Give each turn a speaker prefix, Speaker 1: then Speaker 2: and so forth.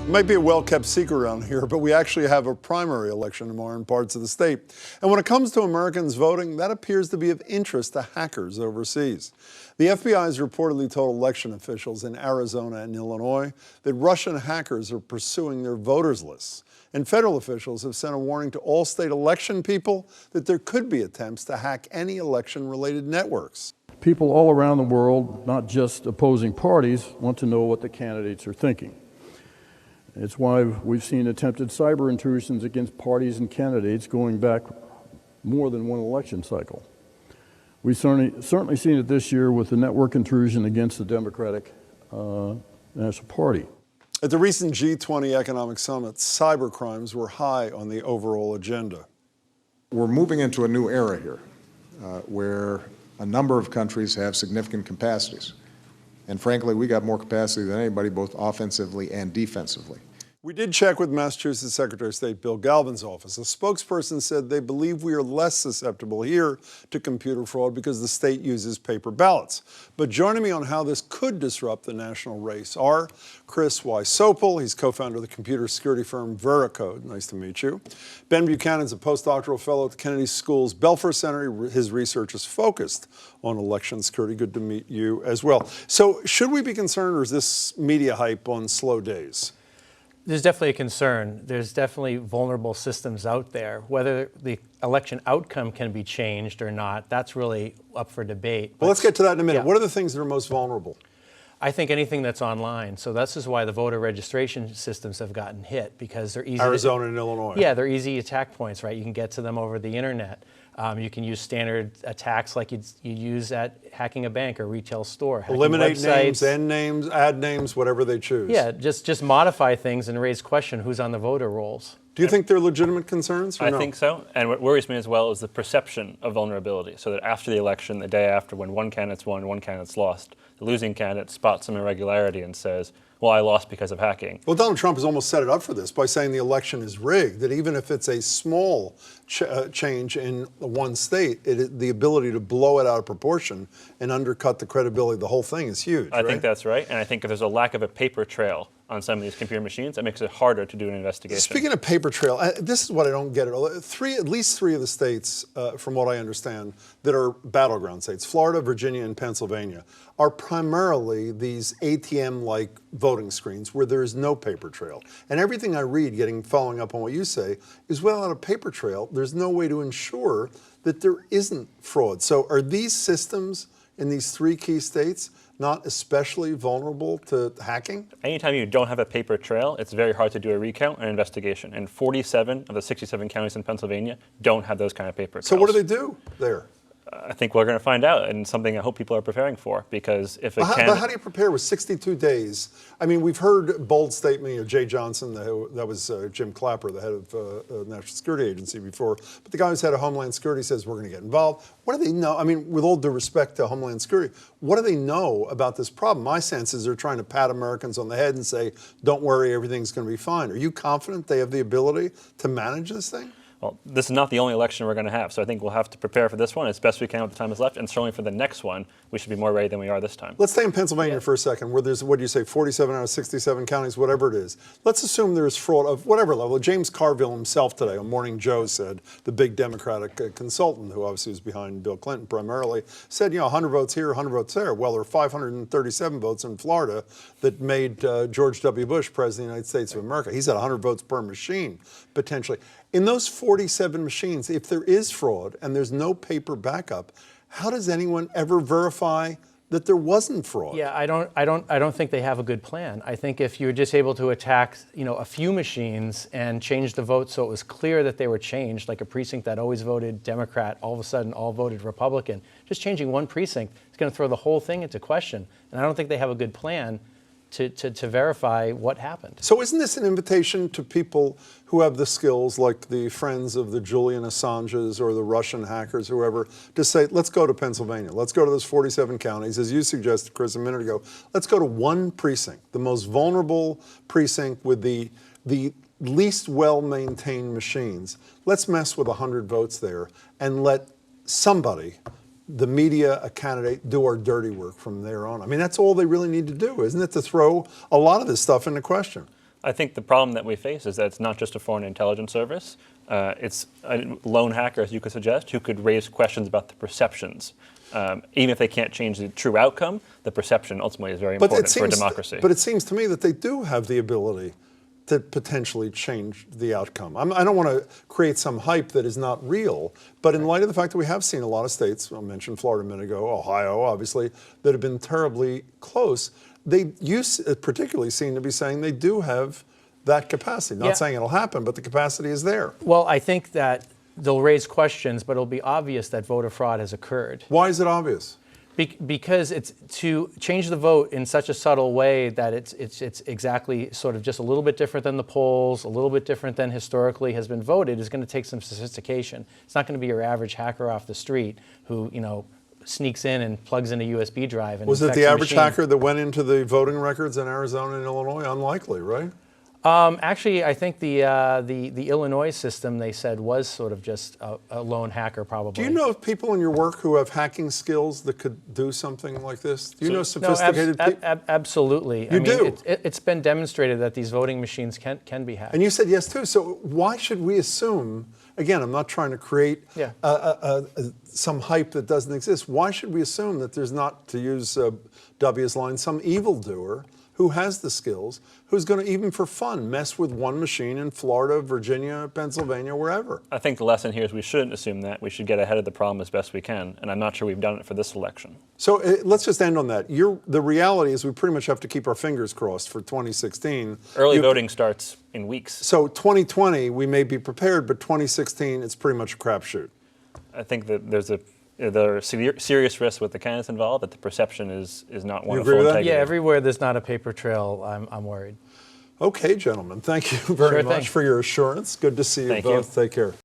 Speaker 1: It might be a well-kept secret around here, but we actually have a primary election tomorrow in parts of the state. And when it comes to Americans voting, that appears to be of interest to hackers overseas. The FBI has reportedly told election officials in Arizona and Illinois that Russian hackers are pursuing their voters' lists. And federal officials have sent a warning to all state election people that there could be attempts to hack any election-related networks.
Speaker 2: People all around the world, not just opposing parties, want to know what the candidates are thinking. It's why we've seen attempted cyber intrusions against parties and candidates going back more than one election cycle. We've certainly seen it this year with the network intrusion against the Democratic National Party.
Speaker 1: At the recent G20 economic summit, cybercrimes were high on the overall agenda.
Speaker 3: We're moving into a new era here where a number of countries have significant capacities. And frankly, we got more capacity than anybody, both offensively and defensively.
Speaker 1: We did check with Massachusetts Secretary of State Bill Galvin's office. A spokesperson said they believe we are less susceptible here to computer fraud because the state uses paper ballots. But joining me on how this could disrupt the national race are Chris Wysopal. He's co-founder of the computer security firm Veracode. Nice to meet you. Ben Buchanan's a postdoctoral fellow at the Kennedy School's Belfer Center. His research is focused on election security. Good to meet you as well. So should we be concerned, or is this media hype on slow days?
Speaker 4: There's definitely a concern. There's definitely vulnerable systems out there. Whether the election outcome can be changed or not, that's really up for debate.
Speaker 1: Well, let's get to that in a minute.
Speaker 4: Yeah.
Speaker 1: What are the things that are most vulnerable?
Speaker 4: I think anything that's online. So this is why the voter registration systems have gotten hit, because they're easy.
Speaker 1: Arizona and Illinois.
Speaker 4: Yeah, they're easy attack points, right? You can get to them over the internet. You can use standard attacks like you'd use at hacking a bank or retail store.
Speaker 1: Eliminate
Speaker 4: websites.
Speaker 1: names, end names, add names, whatever they choose.
Speaker 4: Yeah, just modify things and raise question who's on the voter rolls.
Speaker 1: Do you think they're legitimate concerns? Or
Speaker 5: I
Speaker 1: no?
Speaker 5: think so. And what worries me as well is the perception of vulnerability. So that after the election, the day after, when one candidate's won, one candidate's lost, the losing candidate spots some irregularity and says, well, I lost because of hacking.
Speaker 1: Well, Donald Trump has almost set it up for this by saying the election is rigged, that even if it's a small change in one state, the ability to blow it out of proportion and undercut the credibility of the whole thing is huge.
Speaker 5: I think that's right. And I think if there's a lack of a paper trail on some of these computer machines, it makes it harder to do an investigation.
Speaker 1: Speaking of paper trail, this is what I don't get. At least three of the states, from what I understand, that are battleground states, Florida, Virginia, and Pennsylvania, are primarily these ATM-like voting screens where there is no paper trail. And everything I read, following up on what you say, is without a paper trail, there's no way to ensure that there isn't fraud. So are these systems in these three key states not especially vulnerable to hacking?
Speaker 5: Anytime you don't have a paper trail, it's very hard to do a recount and investigation. And 47 of the 67 counties in Pennsylvania don't have those kind of paper trails.
Speaker 1: So what do they do there?
Speaker 5: I think we're going to find out, and something I hope people are preparing for, because if it
Speaker 1: But how do you prepare with 62 days? I mean, we've heard bold statement of Jay Johnson, that was Jim Clapper, the head of the National Security Agency before, but the guy who's head of Homeland Security says we're going to get involved. What do they know? I mean, with all due respect to Homeland Security, what do they know about this problem? My sense is they're trying to pat Americans on the head and say, don't worry, everything's going to be fine. Are you confident they have the ability to manage this thing?
Speaker 5: Well, this is not the only election we're going to have, so I think we'll have to prepare for this one as best we can with the time that's left, and certainly for the next one, we should be more ready than we are this time.
Speaker 1: Let's stay in Pennsylvania for a second, where there's, what do you say, 47 out of 67 counties, whatever it is. Let's assume there's fraud of whatever level. James Carville himself today on Morning Joe said, the big Democratic consultant, who obviously was behind Bill Clinton primarily, said, 100 votes here, 100 votes there. Well, there are 537 votes in Florida that made George W. Bush president of the United States of America. He said 100 votes per machine, potentially. In those 47 machines, if there is fraud and there's no paper backup, how does anyone ever verify that there wasn't fraud?
Speaker 4: Yeah, I don't think they have a good plan. I think if you were just able to attack, a few machines and change the vote so it was clear that they were changed, like a precinct that always voted Democrat, all of a sudden all voted Republican, just changing one precinct is going to throw the whole thing into question. And I don't think they have a good plan to verify what happened.
Speaker 1: So isn't this an invitation to people who have the skills, like the friends of the Julian Assanges or the Russian hackers, whoever, to say, let's go to Pennsylvania. Let's go to those 47 counties. As you suggested, Chris, a minute ago, let's go to one precinct, the most vulnerable precinct with the least well-maintained machines. Let's mess with 100 votes there and let somebody, the media, a candidate, do our dirty work from there on. I mean, that's all they really need to do, isn't it, to throw a lot of this stuff into question?
Speaker 5: I think the problem that we face is that it's not just a foreign intelligence service. It's a lone hacker, as you could suggest, who could raise questions about the perceptions. Even if they can't change the true outcome, the perception ultimately is very important for a democracy.
Speaker 1: But it seems to me that they do have the ability to potentially change the outcome. I don't want to create some hype that is not real, but in light of the fact that we have seen a lot of states, I mentioned Florida a minute ago, Ohio, obviously, that have been terribly close, you particularly seem to be saying they do have that capacity. Not saying it'll happen, but the capacity is there.
Speaker 4: Well, I think that they'll raise questions, but it'll be obvious that voter fraud has occurred.
Speaker 1: Why is it obvious?
Speaker 4: Because it's to change the vote in such a subtle way that it's exactly sort of just a little bit different than the polls, a little bit different than historically has been voted, is going to take some sophistication. It's not going to be your average hacker off the street who, sneaks in and plugs in a USB drive and
Speaker 1: Was it
Speaker 4: infects
Speaker 1: the
Speaker 4: a
Speaker 1: average
Speaker 4: machine.
Speaker 1: hacker that went into the voting records in Arizona and Illinois? Unlikely, right?
Speaker 4: Actually, I think the Illinois system, they said, was sort of just a lone hacker, probably.
Speaker 1: Do you know of people in your work who have hacking skills that could do something like this? Do you know sophisticated people?
Speaker 4: Absolutely.
Speaker 1: You do?
Speaker 4: It's been demonstrated that these voting machines can be hacked.
Speaker 1: And you said yes too. So why should we assume, again, I'm not trying to create some hype that doesn't exist. Why should we assume that there's not, to use W's line, some evildoer who has the skills, who's going to, even for fun, mess with one machine in Florida, Virginia, Pennsylvania, wherever?
Speaker 5: I think the lesson here is we shouldn't assume that. We should get ahead of the problem as best we can, and I'm not sure we've done it for this election.
Speaker 1: So let's just end on that. The reality is we pretty much have to keep our fingers crossed for 2016.
Speaker 5: Early voting starts in weeks.
Speaker 1: So 2020, we may be prepared, but 2016, it's pretty much a crapshoot.
Speaker 5: I think that there are serious risks with the candidates involved, that the perception is not one
Speaker 1: You
Speaker 5: of
Speaker 1: agree
Speaker 5: full
Speaker 1: with that?
Speaker 5: integrity.
Speaker 4: Yeah, everywhere there's not a paper trail, I'm worried.
Speaker 1: Okay, gentlemen, thank you very
Speaker 4: Sure
Speaker 1: much
Speaker 4: thing.
Speaker 1: for your assurance. Good to see you
Speaker 5: Thank
Speaker 1: both.
Speaker 5: you.
Speaker 1: Take care.